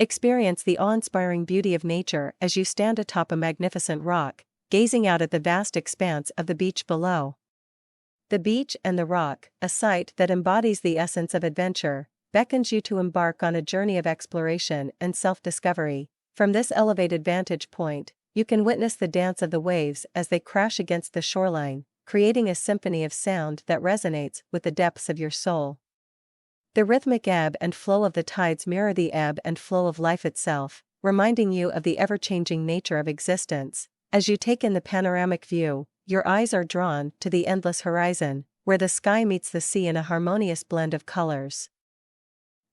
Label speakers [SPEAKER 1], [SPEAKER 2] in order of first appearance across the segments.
[SPEAKER 1] Experience the awe-inspiring beauty of nature as you stand atop a magnificent rock, gazing out at the vast expanse of the beach below. The beach and the rock, a sight that embodies the essence of adventure, beckons you to embark on a journey of exploration and self-discovery. From this elevated vantage point, you can witness the dance of the waves as they crash against the shoreline, creating a symphony of sound that resonates with the depths of your soul. The rhythmic ebb and flow of the tides mirror the ebb and flow of life itself, reminding you of the ever-changing nature of existence. As you take in the panoramic view, your eyes are drawn to the endless horizon, where the sky meets the sea in a harmonious blend of colors.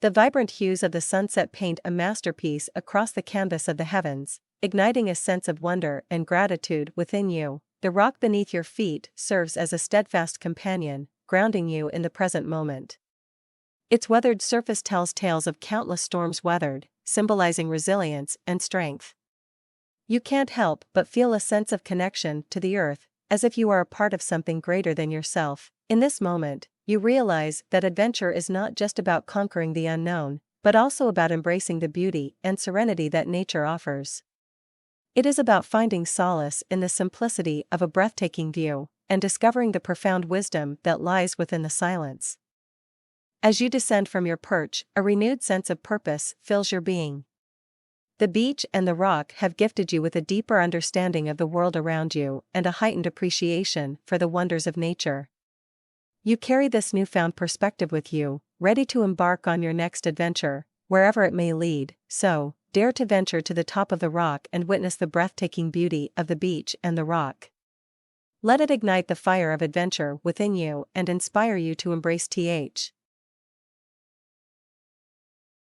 [SPEAKER 1] The vibrant hues of the sunset paint a masterpiece across the canvas of the heavens, igniting a sense of wonder and gratitude within you. The rock beneath your feet serves as a steadfast companion, grounding you in the present moment. Its weathered surface tells tales of countless storms weathered, symbolizing resilience and strength. You can't help but feel a sense of connection to the earth, as if you are a part of something greater than yourself. In this moment, you realize that adventure is not just about conquering the unknown, but also about embracing the beauty and serenity that nature offers. It is about finding solace in the simplicity of a breathtaking view, and discovering the profound wisdom that lies within the silence. As you descend from your perch, a renewed sense of purpose fills your being. The beach and the rock have gifted you with a deeper understanding of the world around you and a heightened appreciation for the wonders of nature. You carry this newfound perspective with you, ready to embark on your next adventure, wherever it may lead. So, dare to venture to the top of the rock and witness the breathtaking beauty of the beach and the rock. Let it ignite the fire of adventure within you and inspire you to embrace th.